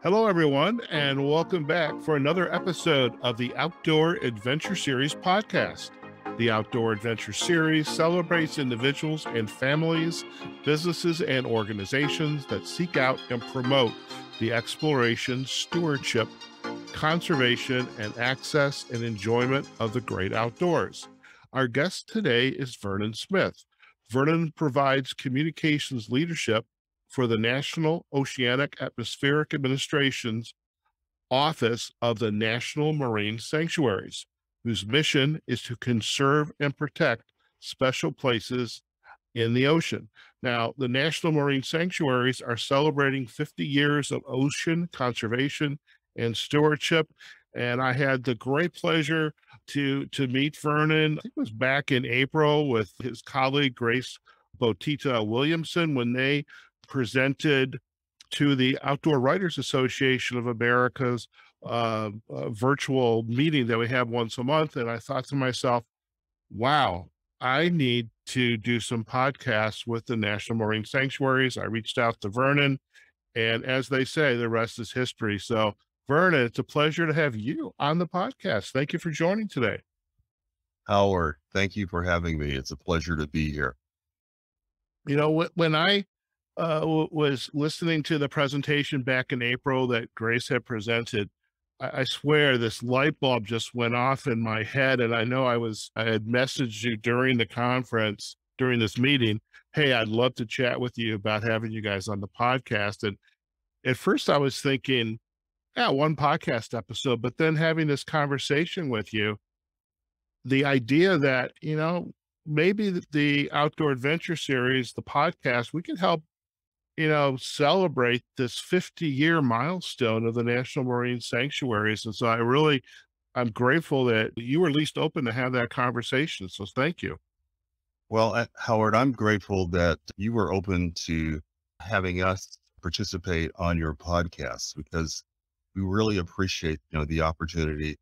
Hello, everyone, and welcome back for another episode of the Outdoor Adventure Series podcast. The Outdoor Adventure Series celebrates individuals and families, businesses, and organizations that seek out and promote the exploration, stewardship, conservation, and access and enjoyment of the great outdoors. Our guest today is Vernon Smith. Vernon provides communications leadership for the National Oceanic Atmospheric Administration's Office of the National Marine Sanctuaries, whose mission is to conserve and protect special places in the ocean. Now, the National Marine Sanctuaries are celebrating 50 years of ocean conservation and stewardship, and I had the great pleasure to meet Vernon. I think it was back in April with his colleague, Grace Botita Williamson, when they presented to the Outdoor Writers Association of America's virtual meeting that we have once a month. And I thought to myself, wow, I need to do some podcasts with the National Marine Sanctuaries. I reached out to Vernon, and as they say, the rest is history. So Vernon, it's a pleasure to have you on the podcast. Thank you for joining today. Howard, thank you for having me. It's a pleasure to be here. You know, when I was listening to the presentation back in April that Grace had presented, I swear this light bulb just went off in my head. And I know I had messaged you during the conference, during this meeting, hey, I'd love to chat with you about having you guys on the podcast. And at first I was thinking, yeah, one podcast episode, but then having this conversation with you, the idea that, maybe the Outdoor Adventure Series, the podcast, we can help celebrate this 50-year milestone of the National Marine Sanctuaries. And so I'm grateful that you were at least open to have that conversation. So thank you. Well, Howard, I'm grateful that you were open to having us participate on your podcast, because we really appreciate, the opportunity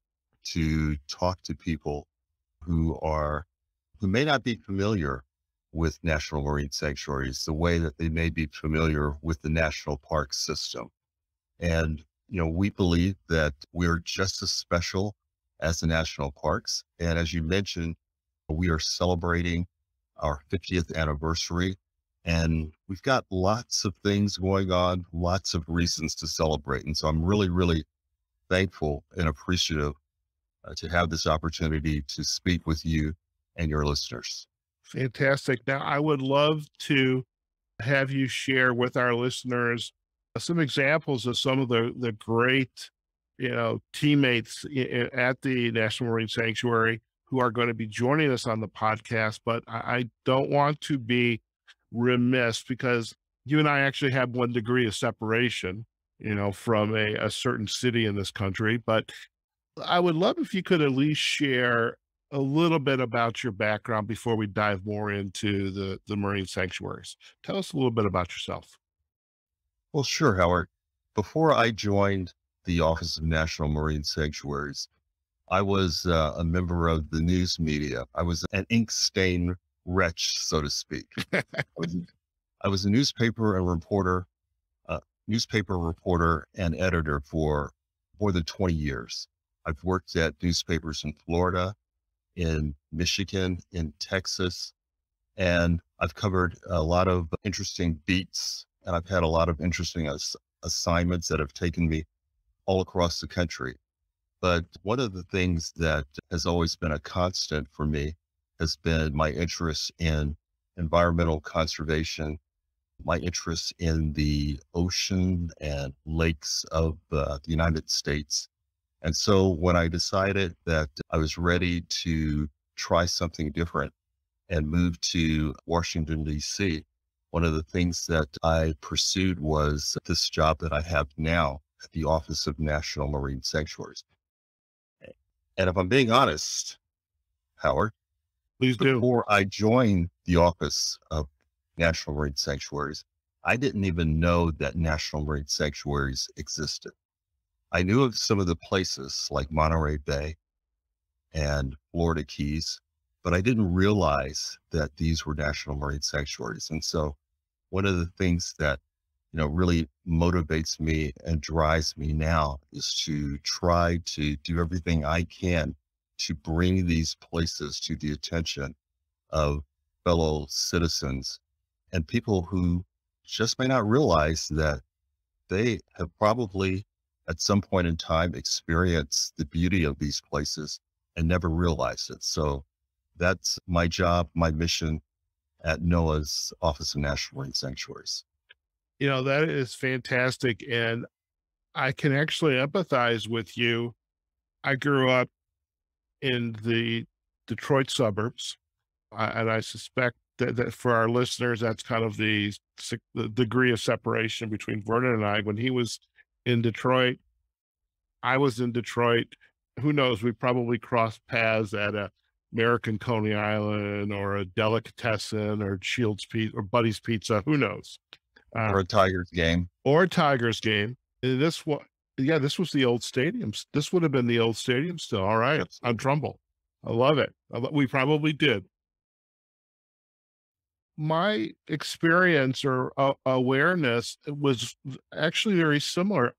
to talk to people who may not be familiar with National Marine Sanctuaries the way that they may be familiar with the national park system. And, we believe that we're just as special as the national parks. And as you mentioned, we are celebrating our 50th anniversary, and we've got lots of things going on, lots of reasons to celebrate. And so I'm really, really thankful and appreciative to have this opportunity to speak with you and your listeners. Fantastic. Now, I would love to have you share with our listeners some examples of some of the great, teammates at the National Marine Sanctuary who are going to be joining us on the podcast. But I don't want to be remiss, because you and I actually have 1 degree of separation, from a certain city in this country. But I would love if you could at least share a little bit about your background before we dive more into the marine sanctuaries. Tell us a little bit about yourself. Well, sure, Howard. Before I joined the Office of National Marine Sanctuaries, I was a member of the news media. I was an ink stain wretch, so to speak. I was a newspaper reporter and editor for more than 20 years. I've worked at newspapers in Florida, in Michigan, in Texas, and I've covered a lot of interesting beats, and I've had a lot of interesting assignments that have taken me all across the country. But one of the things that has always been a constant for me has been my interest in environmental conservation, my interest in the ocean and lakes of the United States. And so when I decided that I was ready to try something different and move to Washington, D.C., one of the things that I pursued was this job that I have now at the Office of National Marine Sanctuaries. And if I'm being honest, Howard, Please do. Before I joined the Office of National Marine Sanctuaries, I didn't even know that National Marine Sanctuaries existed. I knew of some of the places like Monterey Bay and Florida Keys, but I didn't realize that these were National Marine Sanctuaries. And so one of the things that really motivates me and drives me now is to try to do everything I can to bring these places to the attention of fellow citizens and people who just may not realize that they have probably at some point in time experienced the beauty of these places and never realized it. So that's my job, my mission at NOAA's Office of National Marine Sanctuaries. That is fantastic. And I can actually empathize with you. I grew up in the Detroit suburbs, and I suspect that for our listeners, that's kind of the degree of separation between Vernon and I. When he was in Detroit, I was in Detroit. Who knows? We probably crossed paths at a American Coney Island or a Delicatessen or Shields Pizza or Buddy's Pizza. Who knows? Or a Tigers game. Or a Tigers game. This was, yeah, this was the old stadiums. This would have been the old stadium still. All right. Absolutely. On Trumbull. I love it. We probably did. My experience or awareness was actually very similar.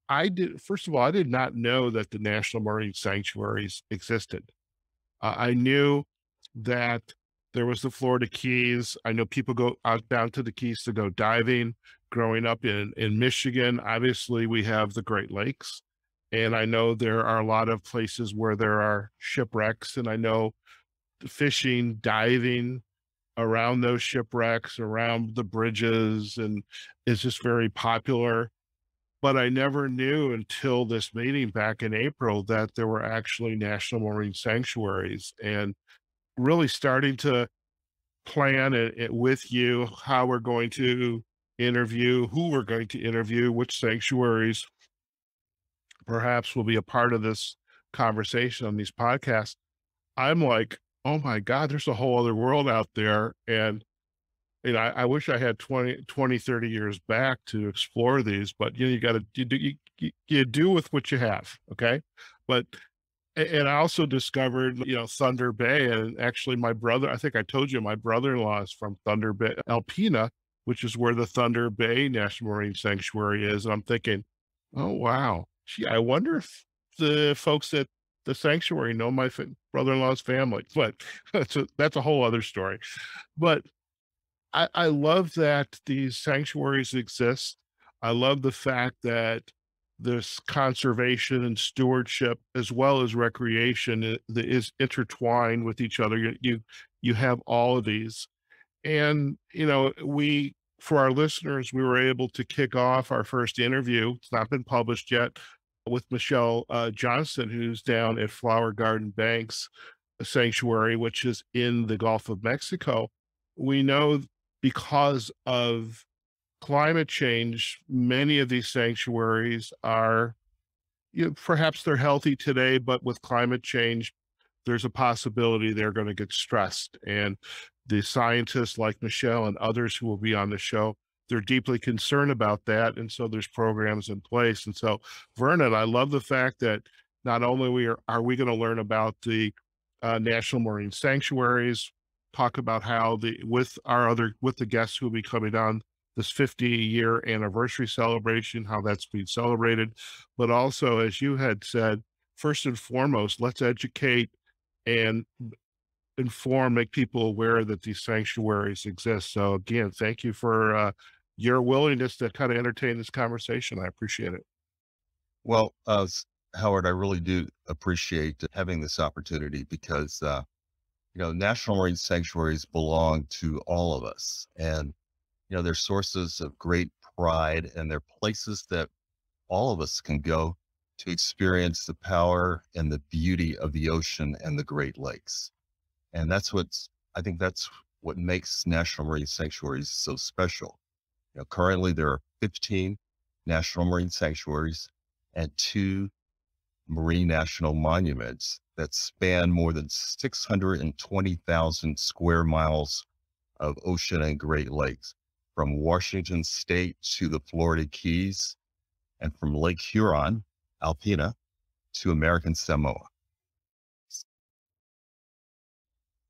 First of all, I did not know that the National Marine Sanctuaries existed. I knew that there was the Florida Keys. I know people go out down to the Keys to go diving. Growing up in Michigan, obviously we have the Great Lakes, and I know there are a lot of places where there are shipwrecks, and I know fishing, diving around those shipwrecks, around the bridges, and is just very popular. But I never knew until this meeting back in April that there were actually National Marine Sanctuaries, and really starting to plan it with you, how we're going to interview, who we're going to interview, which sanctuaries perhaps will be a part of this conversation on these podcasts. I'm like, oh my God, there's a whole other world out there. And I wish I had 20, 30 years back to explore these, but you got to, you do with what you have. Okay. But, and I also discovered, Thunder Bay, and actually my brother, I think I told you, my brother-in-law is from Thunder Bay, Alpena, which is where the Thunder Bay National Marine Sanctuary is. And I'm thinking, oh, wow. Gee, I wonder if the folks at the sanctuary know my brother-in-law's family, but that's a whole other story. But I love that these sanctuaries exist. I love the fact that this conservation and stewardship, as well as recreation, is intertwined with each other. You have all of these, and for our listeners, we were able to kick off our first interview. It's not been published yet, with Michelle Johnson, who's down at Flower Garden Banks Sanctuary, which is in the Gulf of Mexico. We know because of climate change, many of these sanctuaries are, perhaps they're healthy today, but with climate change, there's a possibility they're going to get stressed. And the scientists like Michelle and others who will be on the show, they're deeply concerned about that. And so there's programs in place. And so, Vernon, I love the fact that not only are we going to learn about the National Marine Sanctuaries, talk about how with the guests who will be coming on this 50-year anniversary celebration, how that's being celebrated. But also, as you had said, first and foremost, let's educate and inform, make people aware that these sanctuaries exist. So again, thank you for your willingness to kind of entertain this conversation. I appreciate it. Well, Howard, I really do appreciate having this opportunity because, National Marine Sanctuaries belong to all of us, and, they're sources of great pride, and they're places that all of us can go to experience the power and the beauty of the ocean and the Great Lakes. And I think that's what makes National Marine Sanctuaries so special. Currently there are 15 National Marine Sanctuaries and 2 Marine National Monuments that span more than 620,000 square miles of ocean and Great Lakes, from Washington State to the Florida Keys, and from Lake Huron, Alpena, to American Samoa.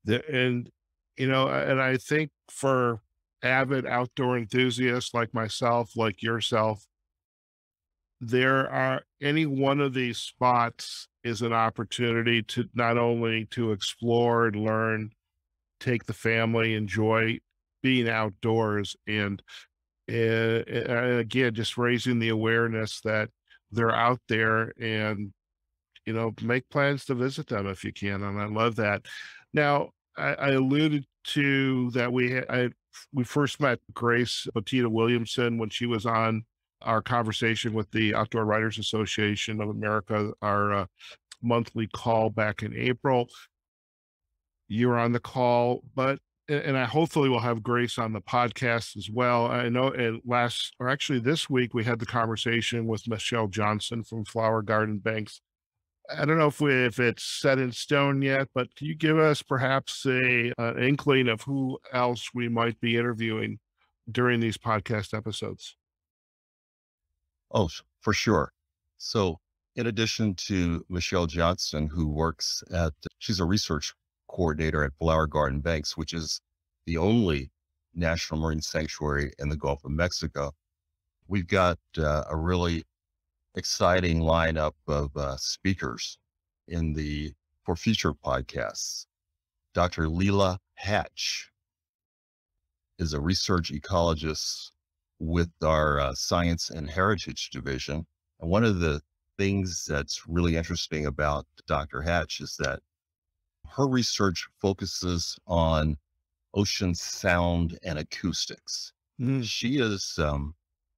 And I think for avid outdoor enthusiasts like myself, like yourself, there are any one of these spots is an opportunity to not only to explore and learn, take the family, enjoy being outdoors, and again, just raising the awareness that they're out there, and make plans to visit them if you can. And I love that. Now, I alluded to that we first met Grace Batita Williamson when she was on our conversation with the Outdoor Writers Association of America, our monthly call back in April. You were on the call, and I hopefully will have Grace on the podcast as well. I know this week, we had the conversation with Michelle Johnson from Flower Garden Banks. I don't know if it's set in stone yet, but can you give us perhaps an inkling of who else we might be interviewing during these podcast episodes? Oh, for sure. So in addition to Michelle Johnson, she's a research coordinator at Flower Garden Banks, which is the only National Marine Sanctuary in the Gulf of Mexico. We've got a really exciting lineup of speakers for future podcasts. Dr. Leela Hatch is a research ecologist with our Science and Heritage Division. And one of the things that's really interesting about Dr. Hatch is that her research focuses on ocean sound and acoustics. She is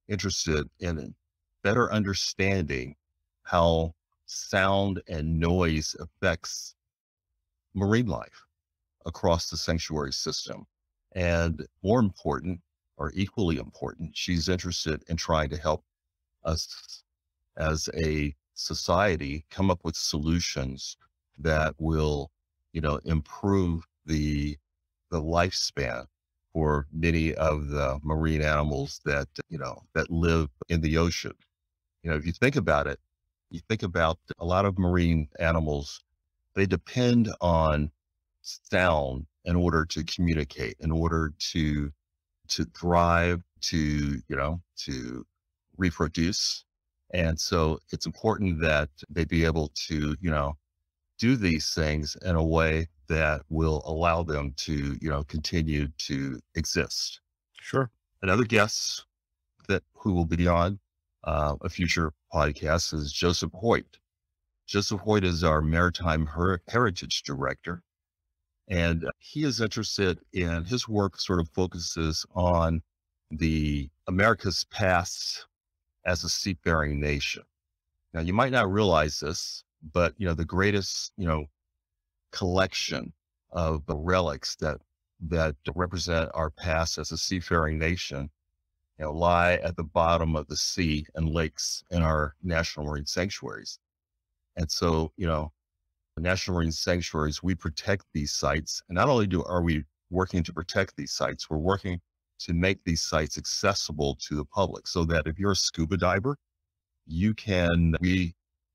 interested in better understanding how sound and noise affects marine life across the sanctuary system. And more important, or equally important, she's interested in trying to help us as a society come up with solutions that will, improve the lifespan for many of the marine animals that live in the ocean. If you think about it, you think about a lot of marine animals, they depend on sound in order to communicate, in order to thrive, to reproduce. And so it's important that they be able to, do these things in a way that will allow them to, continue to exist. Sure. Another guest who will be on a future podcast is Joseph Hoyt. Joseph Hoyt is our Maritime Heritage Director. And he is interested in, his work sort of focuses on the America's past as a seafaring nation. Now, you might not realize this, but, the greatest, collection of the relics that represent our past as a seafaring nation, lie at the bottom of the sea and lakes in our National Marine Sanctuaries. And so, the National Marine Sanctuaries, we protect these sites. And not only are we working to protect these sites, we're working to make these sites accessible to the public so that if you're a scuba diver,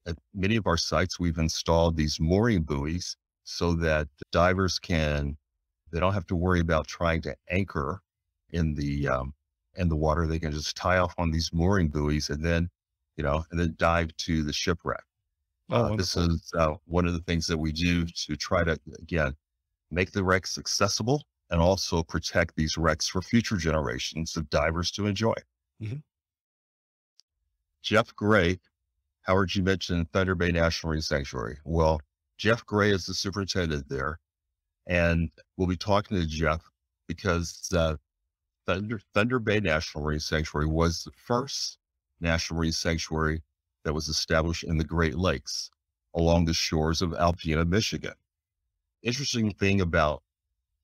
at many of our sites, we've installed these mooring buoys so that divers they don't have to worry about trying to anchor in the water. They can just tie off on these mooring buoys and then dive to the shipwreck. This is one of the things that we do to try to, again, make the wrecks accessible and also protect these wrecks for future generations of divers to enjoy. Mm-hmm. Jeff Gray, Howard, you mentioned Thunder Bay National Marine Sanctuary. Well, Jeff Gray is the superintendent there, and we'll be talking to Jeff because Thunder Bay National Marine Sanctuary was the first National Marine Sanctuary that was established in the Great Lakes along the shores of Alpena, Michigan. Interesting thing about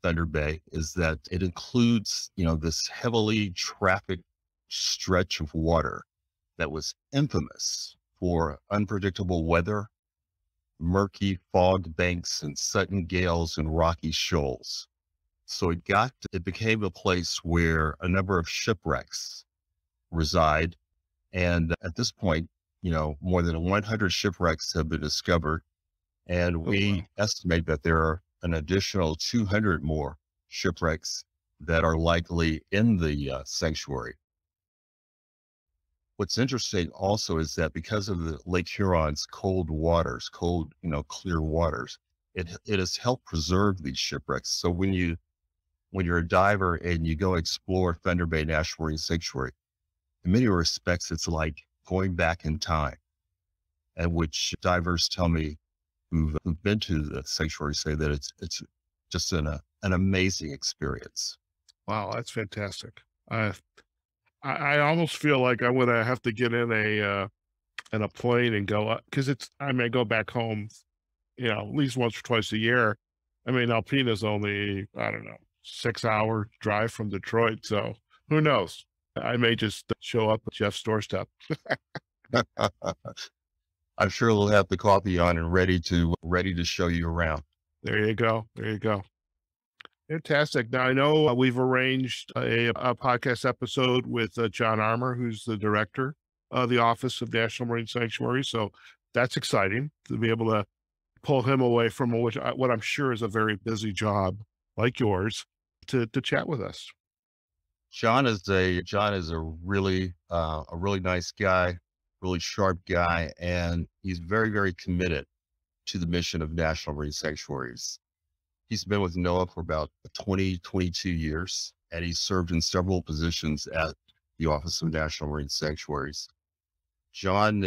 Thunder Bay is that it includes, this heavily trafficked stretch of water that was infamous for unpredictable weather, murky fog banks and sudden gales and rocky shoals. So it became a place where a number of shipwrecks reside. And at this point, more than 100 shipwrecks have been discovered. And we estimate that there are an additional 200 more shipwrecks that are likely in the sanctuary. What's interesting also is that because of the Lake Huron's cold waters, clear waters, it has helped preserve these shipwrecks. So when you're a diver and you go explore Thunder Bay National Marine Sanctuary, in many respects, it's like going back in time, and which divers tell me who've been to the sanctuary say that it's just an amazing experience. Wow, that's fantastic. I almost feel like I'm gonna have to get in a plane and go up, because I may go back home, at least once or twice a year. I mean, Alpena's only, I don't know, 6 hour drive from Detroit, so who knows? I may just show up at Jeff's doorstep. I'm sure they'll have the coffee on and ready to show you around. There you go. There you go. Fantastic. Now, I know we've arranged a podcast episode with John Armour, who's the director of the Office of National Marine Sanctuaries. So that's exciting to be able to pull him away from what I'm sure is a very busy job like yours to chat with us. John is a really nice guy, really sharp guy, and he's very, very committed to the mission of National Marine Sanctuaries. He's been with NOAA for about 22 years, and he's served in several positions at the Office of National Marine Sanctuaries. John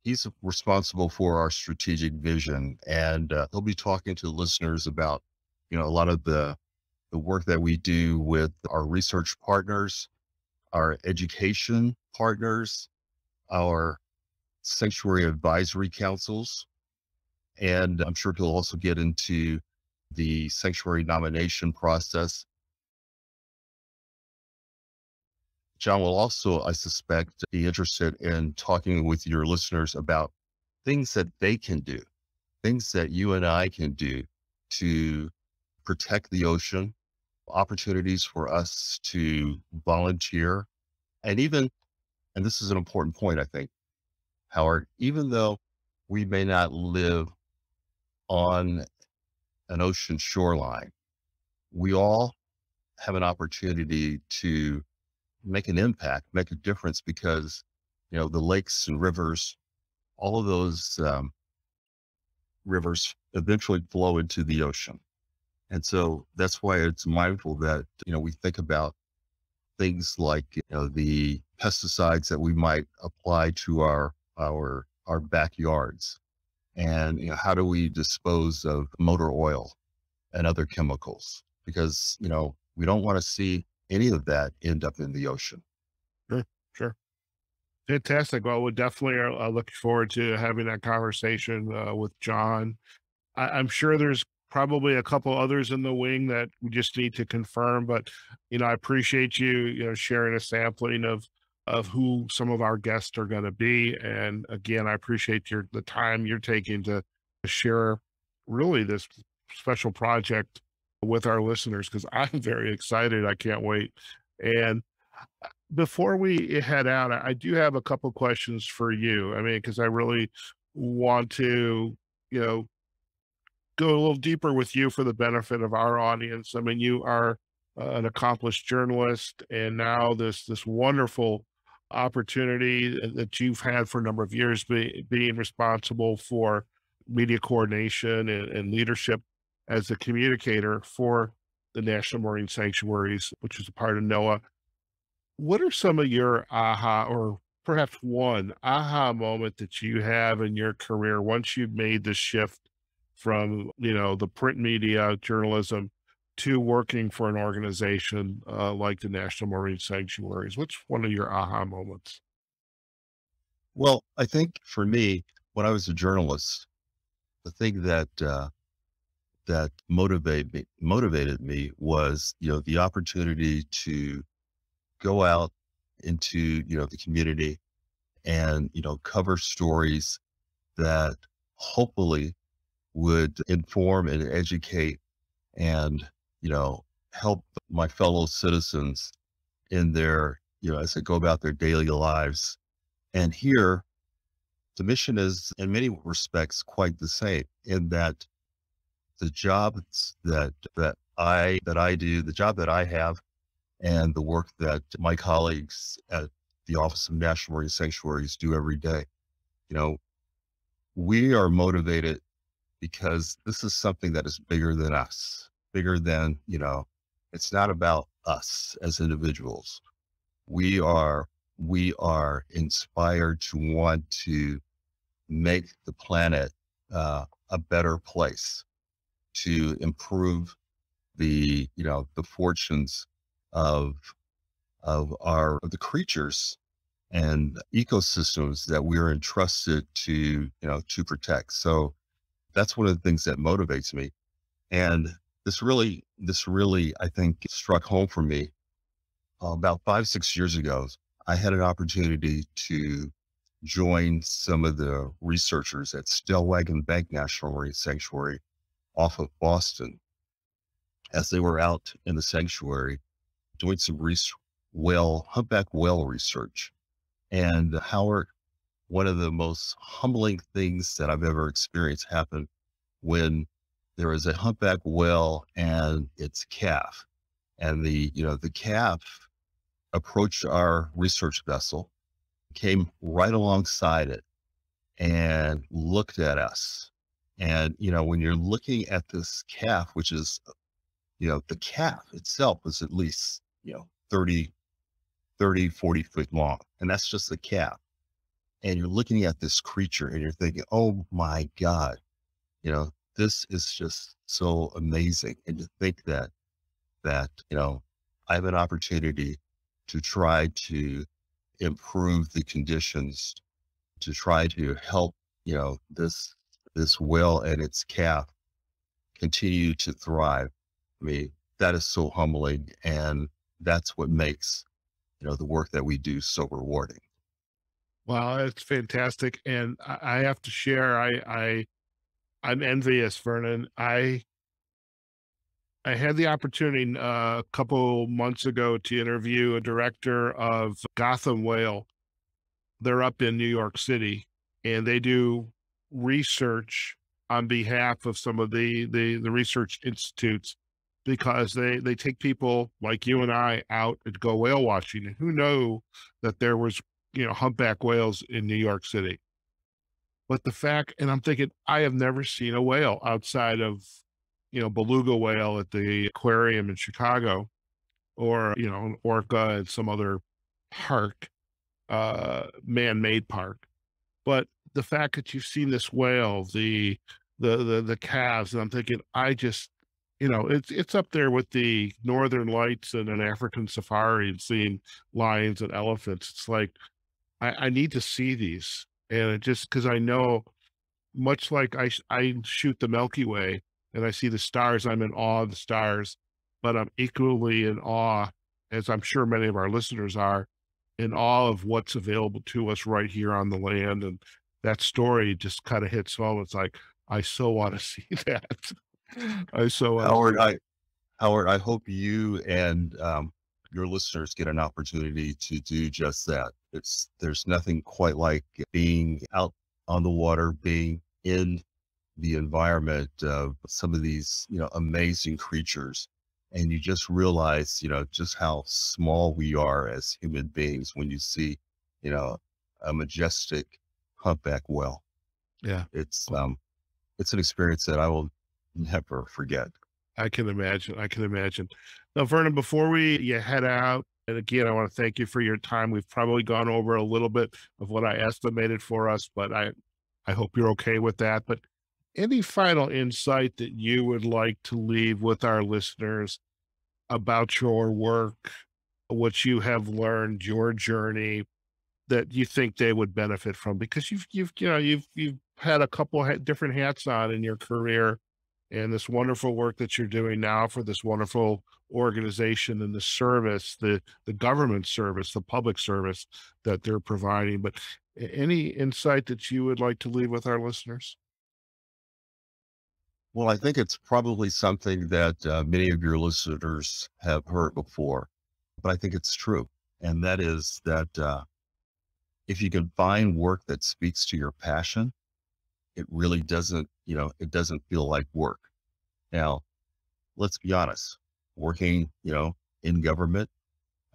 he's responsible for our strategic vision, and he'll be talking to listeners about, a lot of the work that we do with our research partners, our education partners, our sanctuary advisory councils, and I'm sure he'll also get into the sanctuary nomination process. John will also, I suspect, be interested in talking with your listeners about things that they can do, things that you and I can do to protect the ocean, opportunities for us to volunteer, and this is an important point, I think, Howard, even though we may not live on an ocean shoreline, we all have an opportunity to make an impact, make a difference, because, the lakes and rivers, all of those rivers eventually flow into the ocean. And so that's why it's mindful that, we think about things like, the pesticides that we might apply to our backyards, and, how do we dispose of motor oil and other chemicals, because, we don't want to see any of that end up in the ocean. Sure, sure. Fantastic. Well, we're definitely looking forward to having that conversation with John. I'm sure there's probably a couple others in the wing that we just need to confirm, but, I appreciate you, sharing a sampling of who some of our guests are going to be. And again, I appreciate the time you're taking to share really this special project with our listeners, because I'm very excited. I can't wait. And before we head out, I do have a couple questions for you. I mean, because I really want to, go a little deeper with you for the benefit of our audience. I mean, you are an accomplished journalist, and now this wonderful opportunity that you've had for a number of years, being responsible for media coordination and leadership as a communicator for the National Marine Sanctuaries, which is a part of NOAA. What are some of your aha, or perhaps one aha moment that you have in your career once you've made the shift from, the print media journalism to working for an organization like the National Marine Sanctuaries? What's one of your aha moments? Well, I think for me, when I was a journalist, the thing that motivated me was, the opportunity to go out into, the community and, cover stories that hopefully would inform and educate and, help my fellow citizens in their, as they go about their daily lives. And here, the mission is in many respects quite the same, in that the jobs that I do, the job that I have and the work that my colleagues at the Office of National Marine Sanctuaries do every day. You know, we are motivated because this is something that is bigger than us, bigger than, it's not about us as individuals. We are inspired to want to make the planet a better place, to improve the fortunes of the creatures and ecosystems that we are entrusted to protect. So that's one of the things that motivates me. And this really, I think, struck home for me about 5, 6 years ago. I had an opportunity to join some of the researchers at Stellwagen Bank National Marine Sanctuary off of Boston as they were out in the sanctuary doing some humpback whale research. And Howard, one of the most humbling things that I've ever experienced happened when there was a humpback whale and its calf. And the calf approached our research vessel, came right alongside it and looked at us. And, when you're looking at this calf, which is, the calf itself was at least, 30, 40 foot long. And that's just the calf. And you're looking at this creature and you're thinking, oh my God, this is just so amazing. And to think that, I have an opportunity to try to improve the conditions, to try to help, this whale and its calf continue to thrive. I mean, that is so humbling. And that's what makes, the work that we do so rewarding. Wow, it's fantastic. And I have to share, I'm envious, Vernon. I had the opportunity a couple months ago to interview a director of Gotham Whale. They're up in New York City, and they do research on behalf of some of the research institutes, because they take people like you and I out and go whale watching. And who knew that there was, humpback whales in New York City? But the fact, and I'm thinking, I have never seen a whale outside of, beluga whale at the aquarium in Chicago, or, an orca at some other park, man-made park. But the fact that you've seen this whale, the calves, and I'm thinking, it's up there with the Northern Lights and an African safari and seeing lions and elephants. It's like, I need to see these. And it just, because I know, much like I shoot the Milky Way and I see the stars, I'm in awe of the stars, but I'm equally in awe, as I'm sure many of our listeners are, in awe of what's available to us right here on the land. And that story just kind of hits home. It's like, I so want to see that. I so want Howard, I hope you and your listeners get an opportunity to do just that. There's nothing quite like being out on the water, being in the environment of some of these, amazing creatures. And you just realize, just how small we are as human beings when you see, a majestic humpback whale. Yeah. It's an experience that I will never forget. I can imagine. I can imagine. Now, Vernon, before you head out, and again, I want to thank you for your time. We've probably gone over a little bit of what I estimated for us, but I hope you're okay with that. But any final insight that you would like to leave with our listeners about your work, what you have learned, your journey, that you think they would benefit from? Because you've had a couple different hats on in your career, and this wonderful work that you're doing now for this wonderful organization and the service, the government service, the public service that they're providing. But any insight that you would like to leave with our listeners? Well, I think it's probably something that many of your listeners have heard before, but I think it's true. And that is that if you can find work that speaks to your passion, it really doesn't, it doesn't feel like work. Now, let's be honest, working, in government,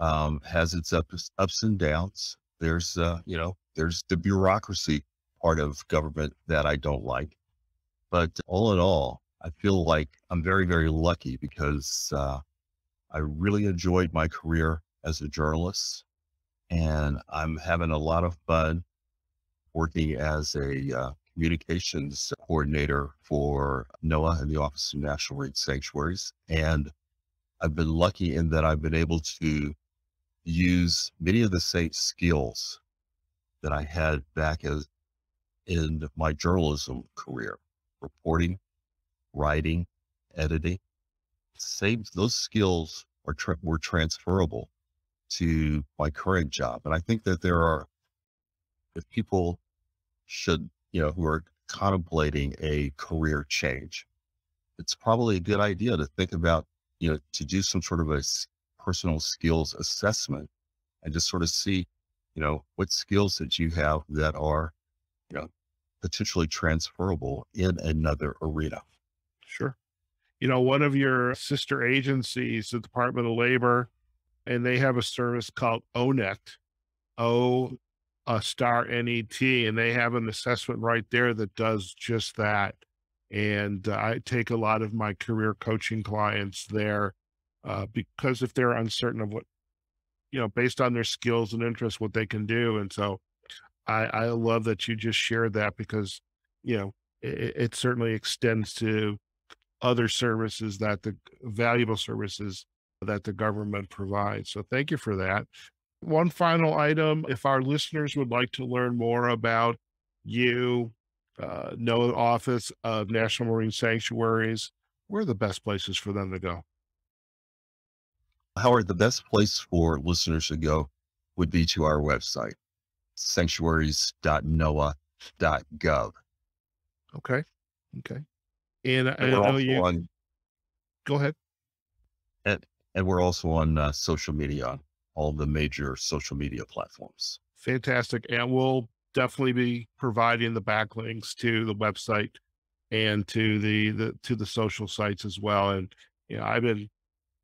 has its ups and downs. There's, there's the bureaucracy part of government that I don't like. But all in all, I feel like I'm very, very lucky because I really enjoyed my career as a journalist, and I'm having a lot of fun working as a communications coordinator for NOAA and the Office of National Marine Sanctuaries. And I've been lucky in that I've been able to use many of the same skills that I had back in my journalism career, reporting, writing, editing. Those skills were transferable to my current job. And I think that if people should, who are contemplating a career change, it's probably a good idea to think about, to do some sort of a personal skills assessment and just sort of see, what skills that you have that are, potentially transferable in another arena. Sure. One of your sister agencies, the Department of Labor, and they have a service called ONET, O*NET, and they have an assessment right there that does just that. And I take a lot of my career coaching clients there because if they're uncertain of what, based on their skills and interests, what they can do. And so I love that you just shared that because, it certainly extends to other services valuable services that the government provides. So thank you for that. One final item, if our listeners would like to learn more about you, NOAA Office of National Marine Sanctuaries, where are the best places for them to go? Howard, the best place for listeners to go would be to our website, sanctuaries.noaa.gov. Okay. Okay. And I And we're know also on, go ahead. and we're also on social media, on all the major social media platforms. Fantastic. And we'll definitely be providing the backlinks to the website and to the social sites as well. And, I've been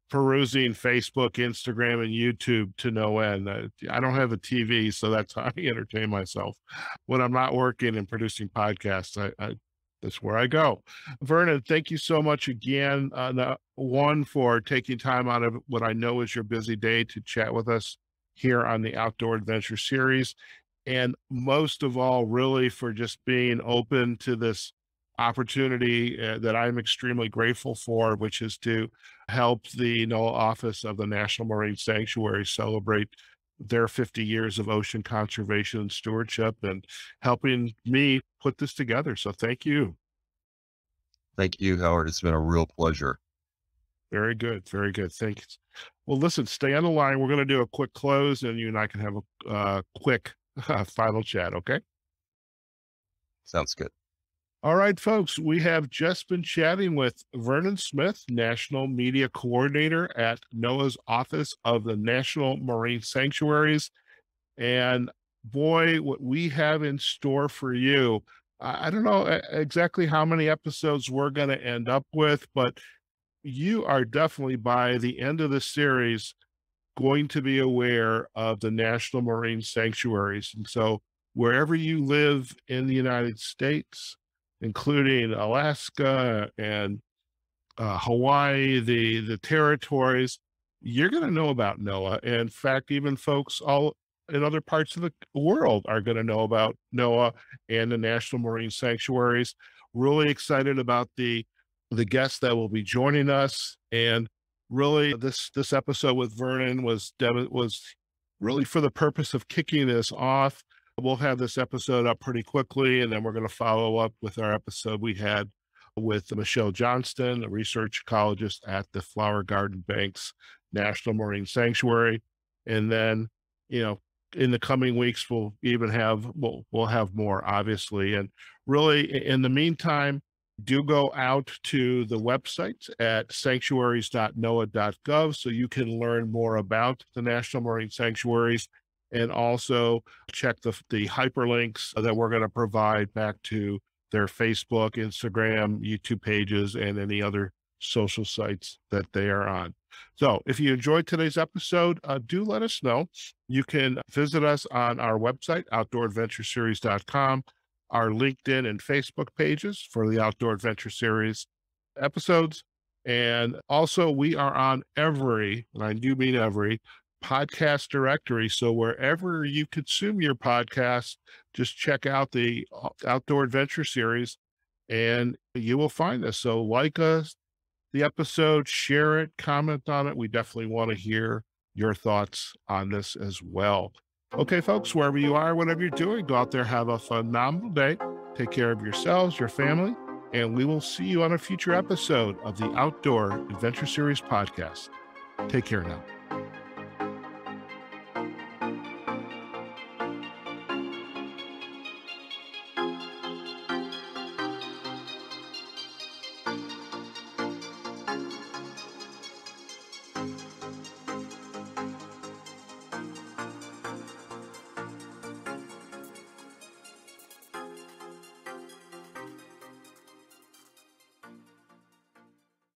perusing Facebook, Instagram, and YouTube to no end. I don't have a TV, so that's how I entertain myself. When I'm not working and producing podcasts, that's where I go. Vernon, thank you so much again. One, for taking time out of what I know is your busy day to chat with us here on the Outdoor Adventure Series. And most of all, really for just being open to this opportunity that I'm extremely grateful for, which is to help the NOAA Office of the National Marine Sanctuaries celebrate their 50 years of ocean conservation and stewardship, and helping me put this together. So thank you. Thank you, Howard. It's been a real pleasure. Very good. Very good. Thanks. Well, listen, stay on the line. We're going to do a quick close and you and I can have a quick final chat. Okay. Sounds good. All right, folks, we have just been chatting with Vernon Smith, National Media Coordinator at NOAA's Office of the National Marine Sanctuaries. And boy, what we have in store for you. I don't know exactly how many episodes we're going to end up with, but you are definitely, by the end of the series, going to be aware of the National Marine Sanctuaries. And so wherever you live in the United States, including Alaska and Hawaii, the territories, you're going to know about NOAA. In fact, even folks all in other parts of the world are going to know about NOAA and the National Marine Sanctuaries. Really excited about the guests that will be joining us. And really, this episode with Vernon was really for the purpose of kicking this off. We'll have this episode up pretty quickly, and then we're going to follow up with our episode we had with Michelle Johnston, a research ecologist at the Flower Garden Banks National Marine Sanctuary. And then, in the coming weeks, we'll have more, obviously. And really, in the meantime, do go out to the website at sanctuaries.noaa.gov so you can learn more about the National Marine Sanctuaries, and also check the hyperlinks that we're going to provide back to their Facebook, Instagram, YouTube pages, and any other social sites that they are on. So if you enjoyed today's episode, do let us know. You can visit us on our website, outdooradventureseries.com, our LinkedIn and Facebook pages for the Outdoor Adventure Series episodes. And also we are on every, and I do mean every, podcast directory. So wherever you consume your podcasts, just check out the Outdoor Adventure Series and you will find us. So like us, the episode, share it, comment on it. We definitely want to hear your thoughts on this as well. Okay, folks, wherever you are, whatever you're doing, go out there, have a phenomenal day. Take care of yourselves, your family, and we will see you on a future episode of the Outdoor Adventure Series podcast. Take care now.